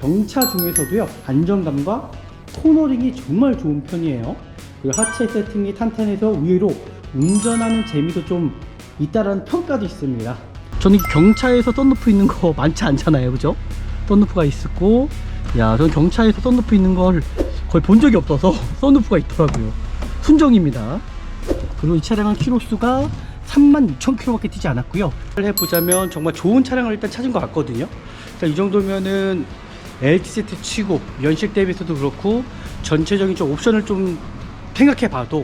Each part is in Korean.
경차 중에서도요, 안정감과 코너링이 정말 좋은 편이에요. 그리고 하체 세팅이 탄탄해서 의외로 운전하는 재미도 좀 있다라는 평가도 있습니다. 저는 경차에서 썬루프 있는 거 많지 않잖아요, 그죠? 썬루프가 있고, 야, 저는 경차에서 썬루프 있는 걸 거의 본 적이 없어서 썬루프가 있더라고요. 순정입니다. 그리고 이 차량은 키로수가 36,000km 밖에 뛰지 않았고요. 해보자면 정말 좋은 차량을 일단 찾은 것 같거든요. 이 정도면은 LTZ 치고 연식 대비해서도 그렇고 전체적인 좀 옵션을 좀 생각해 봐도,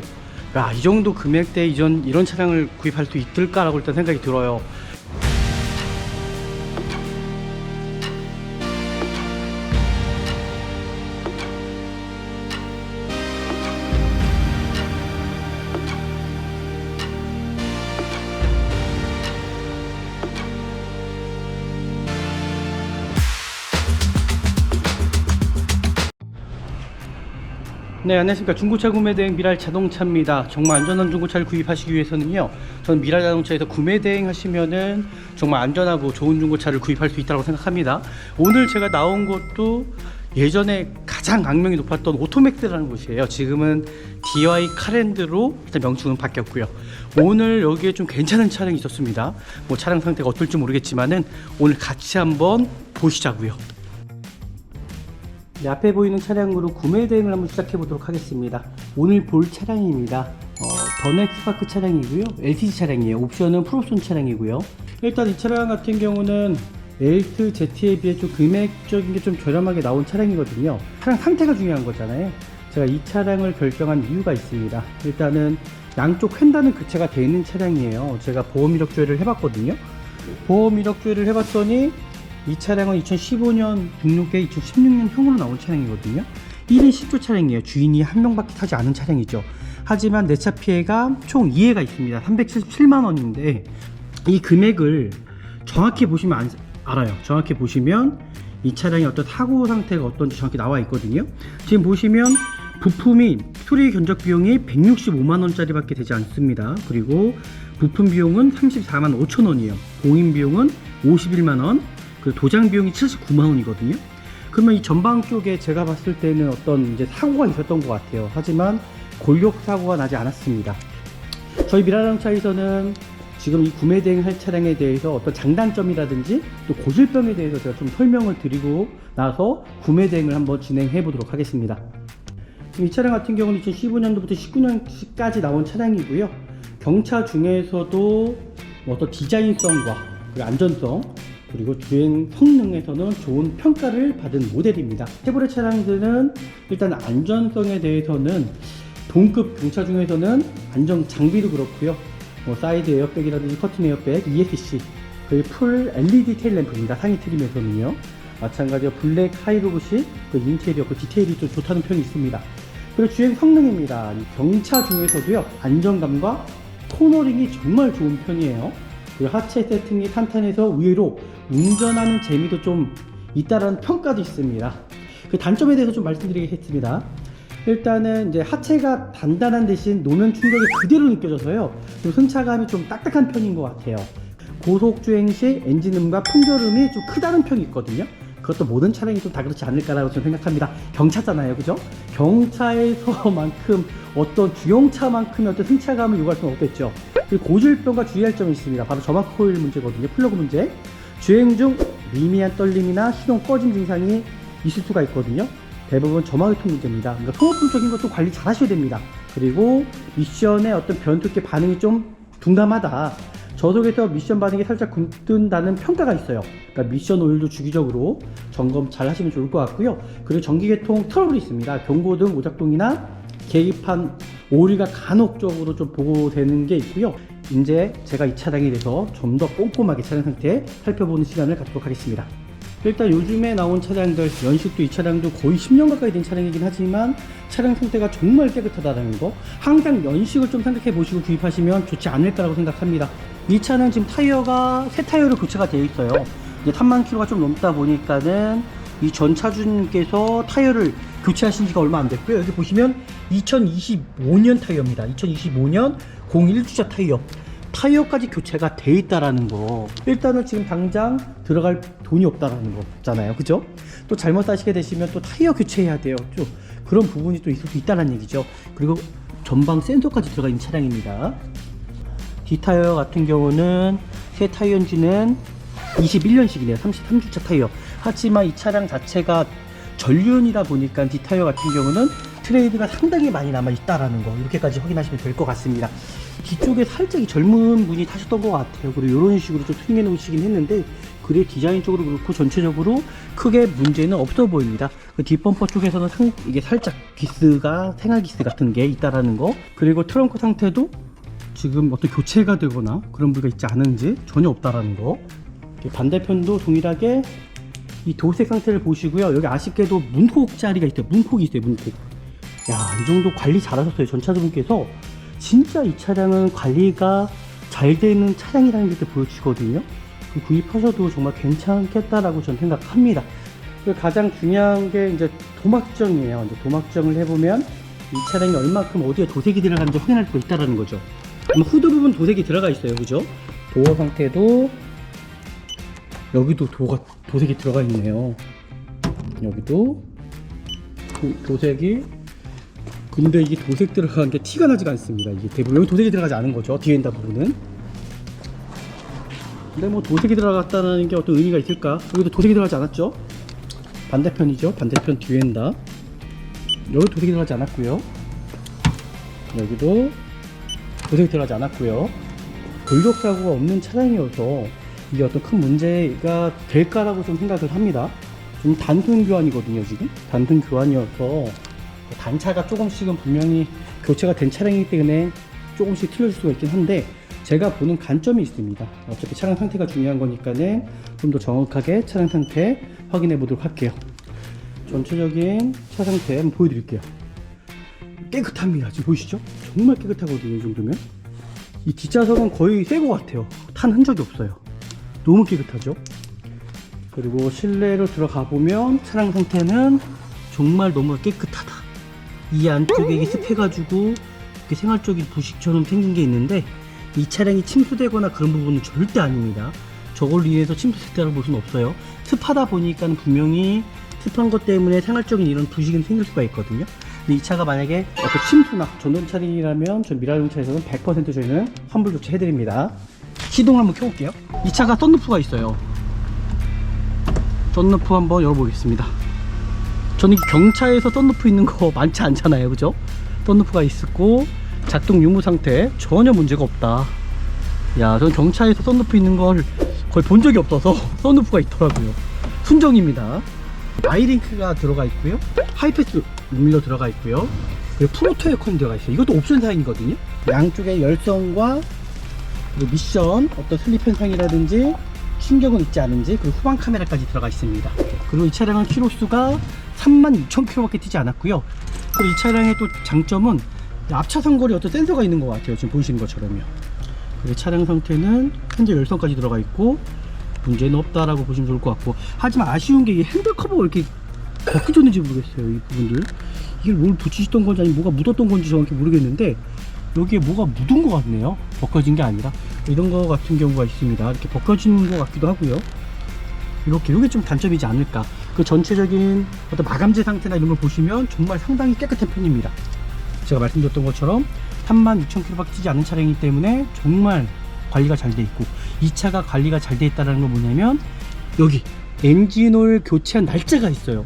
야, 이 정도 금액대에 이런 차량을 구입할 수 있을까라고 일단 생각이 들어요. 네, 안녕하십니까. 중고차 구매대행 미랄 자동차입니다. 정말 안전한 중고차를 구입하시기 위해서는요, 저는 미랄 자동차에서 구매대행 하시면은 정말 안전하고 좋은 중고차를 구입할 수 있다고 생각합니다. 오늘 제가 나온 곳도 예전에 가장 악명이 높았던 오토맥스라는 곳이에요. 지금은 DY 카랜드로 일단 명칭은 바뀌었고요. 오늘 여기에 좀 괜찮은 차량이 있었습니다. 뭐 차량 상태가 어떨지 모르겠지만은 오늘 같이 한번 보시자고요. 네, 앞에 보이는 차량으로 구매 대행을 한번 시작해 보도록 하겠습니다. 오늘 볼 차량입니다. 더넥 스파크 차량이고요. LTZ 차량이에요. 옵션은 프로손 차량이고요. 일단 이 차량 같은 경우는 엘트 Z에 비해 좀 금액적인 게 좀 저렴하게 나온 차량이거든요. 차량 상태가 중요한 거잖아요. 제가 이 차량을 결정한 이유가 있습니다. 일단은 양쪽 휀다는 교체가 되어 있는 차량이에요. 제가 보험 이력 조회를 해봤거든요. 보험 이력 조회를 해봤더니 이 차량은 2015년 등록에 2016년형으로 나온 차량이거든요. 1인 10조 차량이에요. 주인이 한 명밖에 타지 않은 차량이죠. 하지만 내차 피해가 총 2회가 있습니다. 377만원인데 이 금액을 정확히 보시면 알아요. 정확히 보시면 이 차량의 어떤 사고 상태가 어떤지 정확히 나와 있거든요. 지금 보시면 부품이 수리 견적 비용이 165만원짜리 밖에 되지 않습니다. 그리고 부품 비용은 34만 5천원이에요. 공인 비용은 51만원, 그 도장 비용이 79만원이거든요. 그러면 이 전방 쪽에 제가 봤을 때는 어떤 이제 사고가 있었던 것 같아요. 하지만 골격 사고가 나지 않았습니다. 저희 미라자동차에서는 지금 이 구매 대행할 차량에 대해서 어떤 장단점이라든지 또 고질병에 대해서 제가 좀 설명을 드리고 나서 구매 대행을 한번 진행해 보도록 하겠습니다. 이 차량 같은 경우는 2015년도부터 19년까지 나온 차량이고요. 경차 중에서도 어떤 디자인성과 그리고 안전성, 그리고 주행 성능에서는 좋은 평가를 받은 모델입니다. 쉐보레 차량들은 일단 안전성에 대해서는 동급 경차 중에서는 안전 장비도 그렇고요. 사이드 에어백이라든지 커튼 에어백, ESC, 그리고 풀 LED 테일 램프입니다. 상위 트림에서는요. 마찬가지로 블랙 하이로브시, 그 인테리어, 그 디테일이 좀 좋다는 평이 있습니다. 그리고 주행 성능입니다. 이 경차 중에서도요, 안정감과 코너링이 정말 좋은 편이에요. 그리고 하체 세팅이 탄탄해서 의외로 운전하는 재미도 좀 있다라는 평가도 있습니다. 그 단점에 대해서 좀 말씀드리겠습니다. 일단은 이제 하체가 단단한 대신 노면 충격이 그대로 느껴져서요, 좀 승차감이 좀 딱딱한 편인 것 같아요. 고속 주행 시 엔진음과 풍절음이 좀 크다는 평이 있거든요. 그것도 모든 차량이 좀 다 그렇지 않을까라고 저는 생각합니다. 경차잖아요, 그죠? 경차에서만큼 어떤 주용차만큼의 어떤 승차감을 요구할 수는 없겠죠. 그리고 고질병과 주의할 점이 있습니다. 바로 점막 코일 문제거든요. 플러그 문제. 주행 중 미미한 떨림이나 시동 꺼짐 증상이 있을 수가 있거든요. 대부분 점화유통 문제입니다. 그러니까 소모품적인 것도 관리 잘 하셔야 됩니다. 그리고 미션의 어떤 변속기 반응이 좀 둔감하다, 저속에서 미션 반응이 살짝 굼뜬다는 평가가 있어요. 그러니까 미션 오일도 주기적으로 점검 잘 하시면 좋을 것 같고요. 그리고 전기계통 트러블이 있습니다. 경고등 오작동이나 계기판 오류가 간혹적으로 좀 보고되는 게 있고요. 이제 제가 이 차량에 대해서 좀 더 꼼꼼하게 차량 상태 살펴보는 시간을 갖도록 하겠습니다. 일단 요즘에 나온 차량들, 연식도 이 차량도 거의 10년 가까이 된 차량이긴 하지만 차량 상태가 정말 깨끗하다는 거, 항상 연식을 좀 생각해 보시고 구입하시면 좋지 않을까라고 생각합니다. 이 차는 지금 타이어가 새 타이어로 교체가 되어 있어요. 이제 3만 킬로가 좀 넘다 보니까는 이 전 차주님께서 타이어를 교체하신 지가 얼마 안 됐고요. 여기 보시면 2025년 타이어입니다. 2025년 01주차 타이어까지 교체가 돼 있다라는 거. 일단은 지금 당장 들어갈 돈이 없다라는 거잖아요, 그죠? 또 잘못 사시게 되시면 또 타이어 교체해야 돼요. 좀 그런 부분이 또 있을 수 있다는 얘기죠. 그리고 전방 센서까지 들어가 있는 차량입니다. 뒷타이어 같은 경우는 새 타이어인지는 21년식이네요. 33주차 타이어. 하지만 이 차량 자체가 전륜이다 보니까 뒷타이어 같은 경우는 트레이드가 상당히 많이 남아있다라는 거, 이렇게까지 확인하시면 될 것 같습니다. 뒤쪽에 살짝 젊은 분이 타셨던 것 같아요. 그리고 이런 식으로 좀 튜닝해 놓으시긴 했는데, 그래 디자인적으로 그렇고 전체적으로 크게 문제는 없어 보입니다. 그 뒷범퍼 쪽에서는 이게 살짝 기스가, 생활 기스 같은 게 있다라는 거, 그리고 트렁크 상태도 지금 어떤 교체가 되거나 그런 부위가 있지 않은지 전혀 없다라는 거. 반대편도 동일하게 이 도색 상태를 보시고요. 여기 아쉽게도 문콕 자리가 있어요. 문콕이 있어요. 문콕. 야, 이 정도 관리 잘하셨어요. 전차주분께서. 진짜 이 차량은 관리가 잘 되는 차량이라는 게 이렇게 보여지거든요. 구입하셔도 정말 괜찮겠다라고 저는 생각합니다. 그리고 가장 중요한 게 이제 도막정이에요. 이제 도막정을 해보면 이 차량이 얼마큼 어디에 도색이 들어가는지 확인할 수가 있다는 거죠. 후드 부분 도색이 들어가 있어요. 그죠? 도어 상태도 여기도 도색이 들어가 있네요. 여기도 도색이, 근데 이게 도색 들어간 게 티가 나지가 않습니다. 이게 대부분 여기 도색이 들어가지 않은 거죠. 뒤엔다 부분은. 근데 뭐 도색이 들어갔다는 게 어떤 의미가 있을까? 여기도 도색이 들어가지 않았죠. 반대편이죠. 반대편 뒤엔다. 여기 도색이 들어가지 않았고요. 여기도 도색이 들어가지 않았고요. 돌격 사고가 없는 차량이어서 이게 어떤 큰 문제가 될까라고 좀 생각을 합니다. 좀 단순 교환이거든요. 지금 단순 교환이어서 단차가 조금씩은 분명히 교체가 된 차량이기 때문에 조금씩 틀려질 수가 있긴 한데, 제가 보는 관점이 있습니다. 어차피 차량 상태가 중요한 거니까는 좀 더 정확하게 차량 상태 확인해 보도록 할게요. 전체적인 차 상태 한번 보여드릴게요. 깨끗합니다. 지금 보이시죠? 정말 깨끗하거든요. 이 정도면. 이 뒷좌석은 거의 새 것 같아요. 탄 흔적이 없어요. 너무 깨끗하죠? 그리고 실내로 들어가 보면 차량 상태는 정말 너무 깨끗하다. 이 안쪽에 이게 습해가지고 이렇게 생활적인 부식처럼 생긴 게 있는데, 이 차량이 침수되거나 그런 부분은 절대 아닙니다. 저걸 위해서 침수됐다고 볼 수는 없어요. 습하다 보니까 분명히 습한 것 때문에 생활적인 이런 부식이 생길 수가 있거든요. 근데 이 차가 만약에 어떤 침수나 전동 차량이라면 전 미라용 차에서는 100% 저희는 환불 교체 해드립니다. 시동을 한번 켜볼게요. 이 차가 썬루프가 있어요. 썬루프 한번 열어보겠습니다. 저는 경차에서 썬루프 있는 거 많지 않잖아요. 그죠? 썬루프가 있고 작동 유무 상태 전혀 문제가 없다. 야, 저는 경차에서 썬루프 있는 걸 거의 본 적이 없어서 썬루프가 있더라고요. 순정입니다. 아이링크가 들어가 있고요. 하이패스 룸밀러 들어가 있고요. 그리고 프로토 에어컨이 들어가 있어요. 이것도 옵션 사양이거든요. 양쪽에 열선과 그리고 미션, 어떤 슬립 현상이라든지 충격은 있지 않은지, 그리고 후방 카메라까지 들어가 있습니다. 그리고 이 차량은 키로수가 36,000km밖에 뛰지 않았고요. 그리고 이 차량의 또 장점은 앞차선거리 어떤 센서가 있는 것 같아요. 지금 보이시는 것처럼요. 그리고 차량 상태는 현재 열선까지 들어가 있고 문제는 없다라고 보시면 좋을 것 같고, 하지만 아쉬운 게 이 핸들 커버가 이렇게 벗겨졌는지 모르겠어요. 이 부분들 이게 뭘 붙이시던 건지 아니면 뭐가 묻었던 건지 정확히 모르겠는데, 여기에 뭐가 묻은 것 같네요. 벗겨진 게 아니라 이런 거 같은 경우가 있습니다. 이렇게 벗겨지는 것 같기도 하고요. 이렇게 이게 좀 단점이지 않을까. 그 전체적인 어떤 마감재 상태나 이런 걸 보시면 정말 상당히 깨끗한 편입니다. 제가 말씀드렸던 것처럼 36,000km밖에 뛰지 않은 차량이기 때문에 정말 관리가 잘 돼 있고, 이 차가 관리가 잘 돼 있다는 건 뭐냐면 여기 엔진오일 교체한 날짜가 있어요.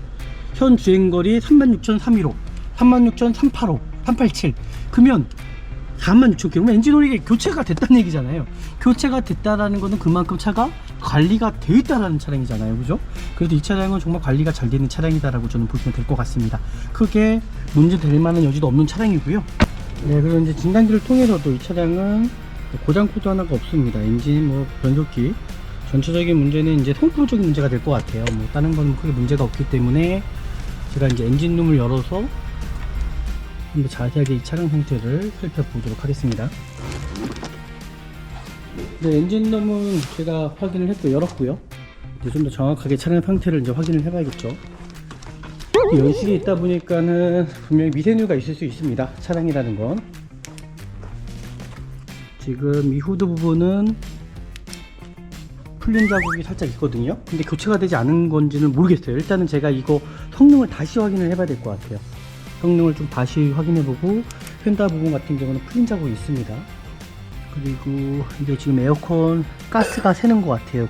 현 주행거리 36,315, 36,385, 387. 그러면 46,000km 엔진오일이 교체가 됐다는 얘기잖아요. 교체가 됐다라는 거는 그만큼 차가 관리가 되어 있다라는 차량이잖아요. 그죠? 그래도 이 차량은 정말 관리가 잘 되는 차량이다라고 저는 보시면 될 것 같습니다. 크게 문제 될 만한 여지도 없는 차량이고요. 네, 그리고 이제 진단기를 통해서도 이 차량은 고장 코드 하나가 없습니다. 엔진, 변속기 전체적인 문제는 이제 성품적인 문제가 될 것 같아요. 다른 건 크게 문제가 없기 때문에 제가 이제 엔진룸을 열어서 좀 더 자세하게 이 차량 상태를 살펴보도록 하겠습니다. 네, 엔진룸은 제가 확인을 했고 열었고요. 이제 좀 더 정확하게 차량 상태를 이제 확인을 해봐야겠죠. 연식이 있다 보니까는 분명히 미세누가 있을 수 있습니다. 차량이라는 건. 지금 이 후드 부분은 풀린 자국이 살짝 있거든요. 근데 교체가 되지 않은 건지는 모르겠어요. 일단은 제가 이거 성능을 다시 확인을 해봐야 될 것 같아요. 성능을 좀 다시 확인해보고, 휀다 부분 같은 경우는 풀린 자국이 있습니다. 그리고 이게 지금 에어컨 가스가 새는 것 같아요.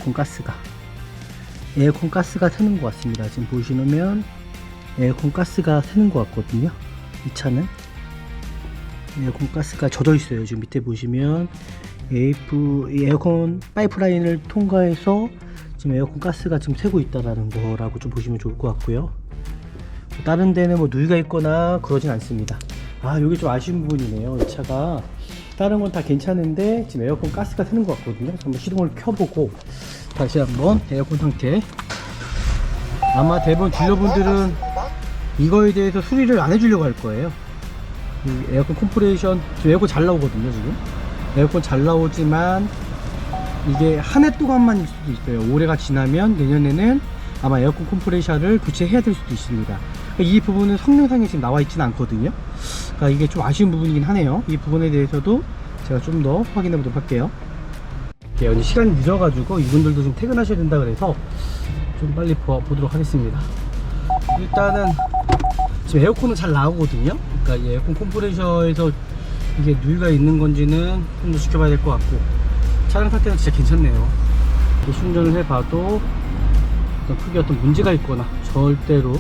에어컨 가스가 새는 것 같습니다. 지금 보시면 에어컨 가스가 새는 것 같거든요. 이 차는 에어컨 가스가 젖어 있어요. 지금 밑에 보시면 에어컨 파이프라인을 통과해서 지금 에어컨 가스가 지금 새고 있다라는 거라고 좀 보시면 좋을 것 같고요. 다른 데는 뭐 누유가 있거나 그러진 않습니다. 아, 여기 좀 아쉬운 부분이네요. 이 차가 다른 건 다 괜찮은데 지금 에어컨 가스가 새는 것 같거든요. 한번 시동을 켜보고 다시 한번 에어컨 상태. 아마 대부분 딜러분들은 이거에 대해서 수리를 안 해주려고 할 거예요. 이 에어컨 컴프레이션, 지금 에어컨 잘 나오거든요. 지금 에어컨 잘 나오지만 이게 한 해 동안만일 수도 있어요. 올해가 지나면 내년에는 아마 에어컨 컴프레셔를 교체해야 될 수도 있습니다. 이 부분은 성능상에 지금 나와 있지는 않거든요. 그러니까 이게 좀 아쉬운 부분이긴 하네요. 이 부분에 대해서도 제가 좀 더 확인해 보도록 할게요. 이제 시간이 늦어가지고 이분들도 좀 퇴근하셔야 된다 그래서 좀 빨리 보도록 하겠습니다. 일단은 지금 에어컨은 잘 나오거든요. 그러니까 이 에어컨 컴프레셔에서 이게 누유가 있는 건지는 좀 더 지켜봐야 될 것 같고, 차량 상태는 진짜 괜찮네요. 충전을 해봐도 크게 어떤 문제가 있거나 절대로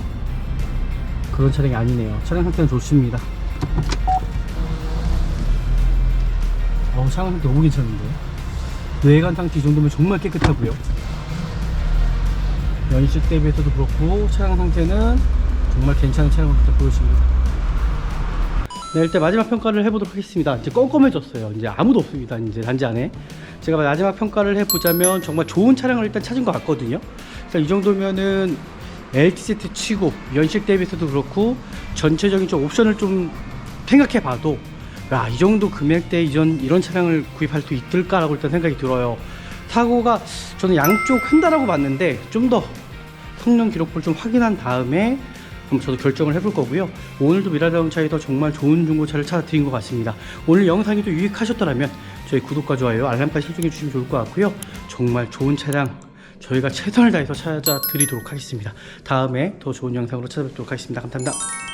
그런 차량이 아니네요. 차량 상태는 좋습니다. 차량 상태 너무 괜찮은데, 외관 상태 이 정도면 정말 깨끗하고요. 연식 대비해서도 그렇고 차량 상태는 정말 괜찮은 차량으로 보여집니다. 네, 일단 마지막 평가를 해보도록 하겠습니다. 이제 껌껌해졌어요. 이제 아무도 없습니다. 이제 단지 안에. 제가 마지막 평가를 해보자면 정말 좋은 차량을 일단 찾은 것 같거든요. 그래서 이 정도면은 LTZ 치고 연식 대비해서도 그렇고 전체적인 좀 옵션을 좀 생각해봐도, 야, 이 정도 금액대에 이런 차량을 구입할 수 있을까라고 일단 생각이 들어요. 사고가 저는 양쪽 횡다라고 봤는데 좀 더 성능 기록부를 좀 확인한 다음에 한번 저도 결정을 해볼 거고요. 오늘도 미라자동차에서 정말 좋은 중고차를 찾아드린 것 같습니다. 오늘 영상이 또 유익하셨더라면 저희 구독과 좋아요, 알람까지 설정해 주시면 좋을 것 같고요. 정말 좋은 차량 저희가 최선을 다해서 찾아드리도록 하겠습니다. 다음에 더 좋은 영상으로 찾아뵙도록 하겠습니다. 감사합니다.